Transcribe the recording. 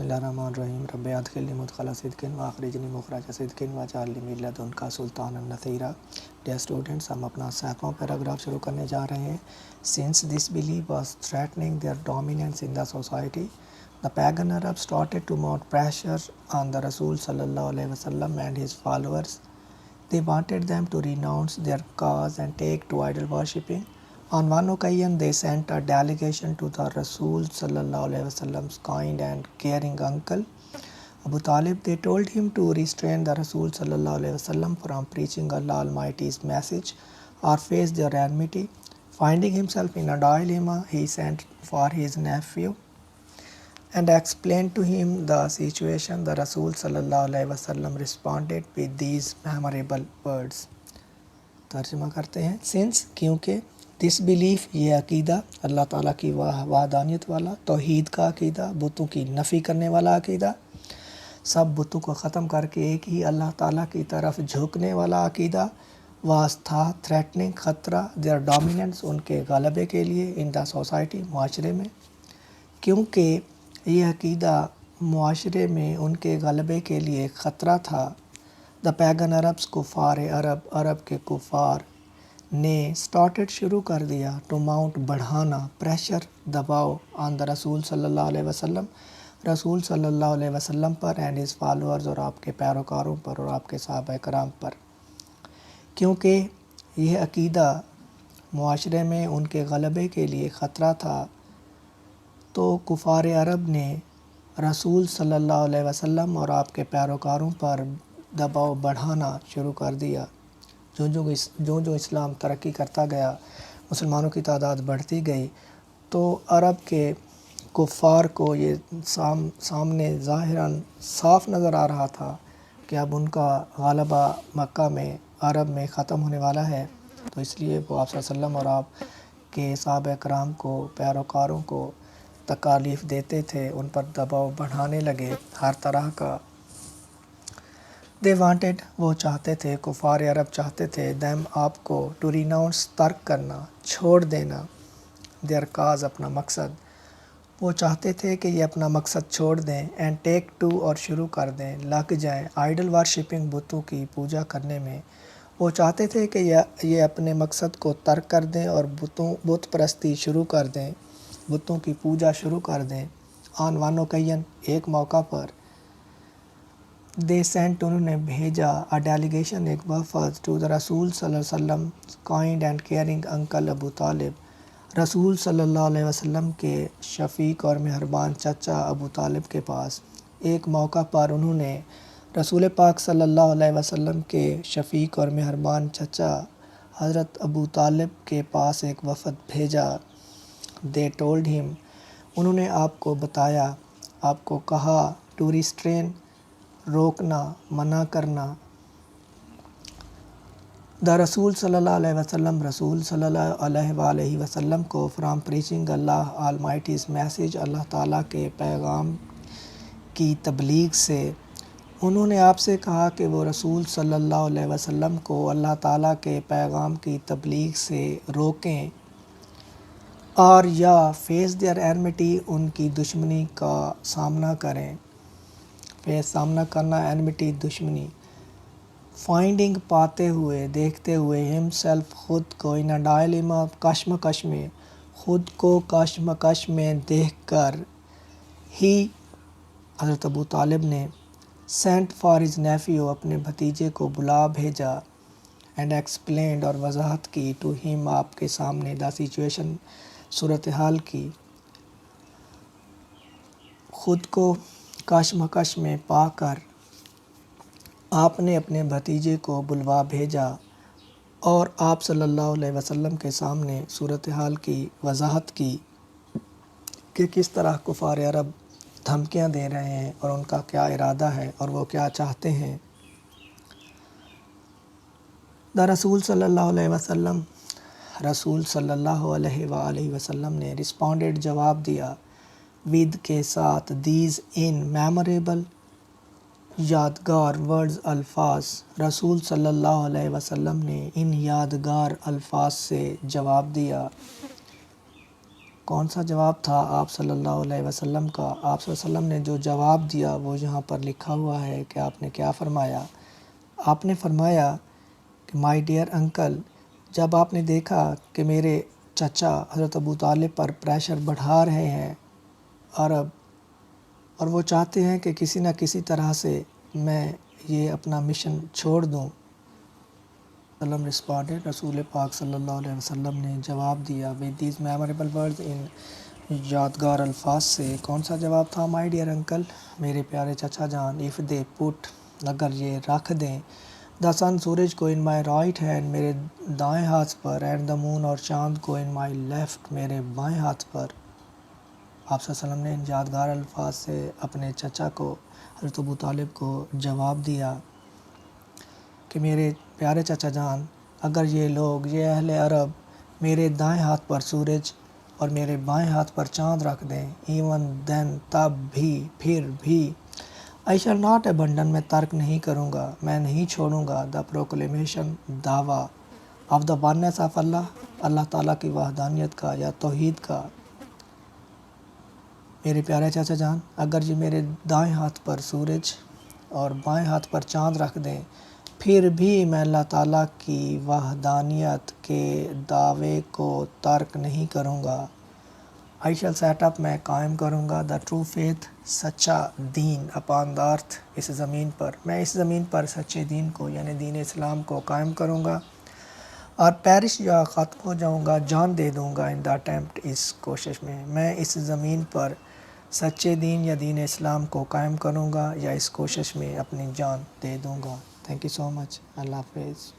बिस्मिल्लाहिर्रहमानिर्रहीम रब्बि अदखिलनी मुदखला सिद्क़िन व अखरिजनी मुखरज सिद्क़िन वजअलनी मिन लदुनका सुल्तानन नसीरा। डियर स्टूडेंट्स, हम अपना 7वां पैराग्राफ शुरू करने जा रहे हैं। Since this belief was threatening their dominance in the society, the pagan Arab started to mount pressure on the रसूल सल्लल्लाहु अलैहि वसल्लम and his followers. They wanted them to renounce their cause and take to idol worshipping. On one occasion, they sent a delegation to the Rasul sallallahu alaihi wasallam's kind and caring uncle, Abu Talib. They told him to restrain the Rasul sallallahu alaihi wasallam from preaching Allah Almighty's message or face their enmity. Finding himself in a dilemma, he sent for his nephew and explained to him the situation. The Rasul sallallahu alaihi wasallam responded with these memorable words. तर्जुमा करते हैं. Since क्योंकि, this belief ये अकीदा, अल्लाह ताला की वहदानियत वाला, तौहीद का अकीदा, बुतों की नफ़ी करने वाला अकीदा, सब बुतों को ख़त्म करके एक ही अल्लाह ताला की तरफ झुकने वाला अकीदा, वास था थ्रेटनिंग ख़तरा, देयर डोमिनेंस उनके गलबे के लिए, इन द सोसाइटी मुआशरे में. क्योंकि ये अकीदा मुआशरे में उनके गलबे के लिए ख़तरा था. द पैगन अरब्स कुफ़ार अरब के कुफ़ार ने स्टार्टेड शुरू कर दिया, टू माउंट बढ़ाना, प्रेशर दबाव, ऑन द रसूल सल्लल्लाहु अलैहि वसल्लम, रसूल सल्लल्लाहु अलैहि वसल्लम पर, एंड हिज फॉलोअर्स और आपके पैरोकारों पर और आपके सहाबा कराम पर. क्योंकि यह अकीदा मुआशरे में उनके गलबे के लिए ख़तरा था, तो कुफ़ार अरब ने रसूल सल्लल्लाहु अलैहि वसल्लम और आपके पैरोकारों पर दबाव बढ़ाना शुरू कर दिया. जो इस्लाम तरक्की करता गया, मुसलमानों की तादाद बढ़ती गई, तो अरब के कुफ़ार को ये सामने ज़ाहिरन साफ़ नज़र आ रहा था कि अब उनका ग़लबा मक्का में, अरब में ख़त्म होने वाला है. तो इसलिए वो आप सल्लल्लाहु अलैहि वसल्लम और आप के सहाबा कराम को, पैरोकारों को तकालीफ़ देते थे, उन पर दबाव बढ़ाने लगे हर तरह का. दे वांटेड, वो चाहते थे, कुफ़ार अरब चाहते थे, दैम आपको, टू रिनाउंस तर्क करना, छोड़ देना, देयर काज अपना मकसद, वो चाहते थे कि ये अपना मकसद छोड़ दें, एंड टेक टू और शुरू कर दें, लग जाएं, आइडल वर्शिपिंग बुतों की पूजा करने में. वो चाहते थे कि ये अपने मकसद को तर्क कर दें और बुत परस्ती शुरू कर दें, बुतों की पूजा शुरू कर दें. ऑन वन ओकेजन, एक मौका पर, दे सेंट, उन्होंने भेजा, अ डेलीगेशन, एक वफ़द, टू द रसूल सल्लल्लाहु अलैहि वसल्लम kind and caring uncle Abu Talib, रसूल सल्लल्लाहु अलैहि वसल्लम के शफ़ीक और मेहरबान चचा अबू तालिब के पास. एक मौका पर उन्होंने रसूल पाक सल्लल्लाहु अलैहि वसल्लम के शफ़ीक और मेहरबान चचा हज़रत अबू तालिब के पास एक वफ़द भेजा. दे टोल्ड हिम, उन्होंने आपको बताया, आपको कहा, टू रिस्ट्रेन, रोकना, मना करना, द रसूल सल्लल्लाहु अलैहि वसल्लम, रसूल सल्लल्लाहु अलैहि वसल्लम को, फ्राम प्रीचिंग अल्लाह ऑलमाइटीज़ मैसेज, अल्लाह ताला के पैगाम की तबलीग से. उन्होंने आपसे कहा कि वो रसूल सल्लल्लाहु अलैहि वसल्लम को अल्लाह ताला के पैगाम की तबलीग से रोकें, और या फेस देयर एनमिटी, उनकी दुश्मनी का सामना करें. फेस, सामना करना, एनमिटी, दुश्मनी. फाइंडिंग, पाते हुए, देखते हुए, हिमसेल्फ, खुद को, इन अ डायलेमा, कश्मकश में, खुद को कश्मकश में देख कर, ही, हज़रत अबू तालिब ने, सेंट फॉर हिज नेफ़ियो, अपने भतीजे को बुला भेजा, एंड एक्सप्लेंड, और वजाहत की, टू हिम, आपके सामने, द सिचुएशन, सूरत हाल की. खुद को कश्मकश में पाकर आपने अपने भतीजे को बुलवा भेजा और आप सल्लल्लाहु अलैहि वसल्लम के सामने सूरत हाल की वजाहत की कि किस तरह कुफ़ार अरब धमकियां दे रहे हैं और उनका क्या इरादा है और वो क्या चाहते हैं. द रसूल सल्लल्लाहु अलैहि वसल्लम, रसूल सल्लल्लाहु अलैहि वसल्लम ने, रिस्पॉन्डेड, जवाब दिया, विद के साथ, दीज, इन, मेमोरेबल, यादगार, वर्ड्स, अल्फाज, रसूल सल्लल्लाहु अलैहि वसल्लम ने इन यादगार अल्फाज से जवाब दिया. کون سا جواب تھا آپ صلی اللہ علیہ وسلم کا؟ آپ صلی اللہ علیہ وسلم نے جو جواب دیا وہ یہاں پر لکھا ہوا ہے کہ آپ نے کیا فرمایا۔ آپ نے فرمایا کہ مائی ڈیئر انکل، جب آپ نے دیکھا کہ میرے چچا حضرت ابو طالب پر پریشر بڑھا رہے ہیں عرب، اور وہ چاہتے ہیں کہ کسی نہ کسی طرح سے میں یہ اپنا مشن چھوڑ دوں، رسپونڈڈ، رسول پاک صلی اللہ علیہ وسلم نے جواب دیا with these memorable words in یادگار الفاظ سے۔ کون سا جواب تھا؟ مائی ڈیئر انکل، میرے پیارے چچا جان، if they put، اگر یہ رکھ دیں، دا سن، سورج کو in my right hand، میرے دائیں ہاتھ پر، and the moon، اور چاند کو in my left، میرے بائیں ہاتھ پر۔ آپ صلی اللہ علیہ وسلم نے ان یادگار الفاظ سے اپنے چچا کو، حضرت ابو طالب کو جواب دیا کہ میرے پیارے چچا جان، اگر یہ لوگ، یہ اہل عرب، میرے دائیں ہاتھ پر سورج اور میرے بائیں ہاتھ پر چاند رکھ دیں، ایون دین، تب بھی، پھر بھی، آئی شل ناٹ ابنڈن، میں ترک نہیں کروں گا، میں نہیں چھوڑوں گا، دا پروکلیمیشن، دعویٰ، آف دا وننس آف اللہ، اللہ تعالیٰ کی وحدانیت کا یا توحید کا۔ میرے پیارے چچا جان، اگر یہ میرے دائیں ہاتھ پر سورج اور بائیں ہاتھ پر چاند رکھ دیں، پھر بھی میں اللہ تعالیٰ کی وحدانیت کے دعوے کو ترک نہیں کروں گا۔ آئی شل سیٹ اپ، میں قائم کروں گا، دا ٹرو فیتھ، سچا دین، اپان دا ارتھ، اس زمین پر، میں اس زمین پر سچے دین کو یعنی دین اسلام کو قائم کروں گا، اور پیرش یا ختم ہو جاؤں گا، جان دے دوں گا، ان دا اٹیمپٹ، اس کوشش میں اس زمین پر سچے دین یا دین اسلام کو قائم کروں گا یا اس کوشش میں اپنی جان دے دوں گا۔ تھینک یو سو مچ، اللہ حافظ۔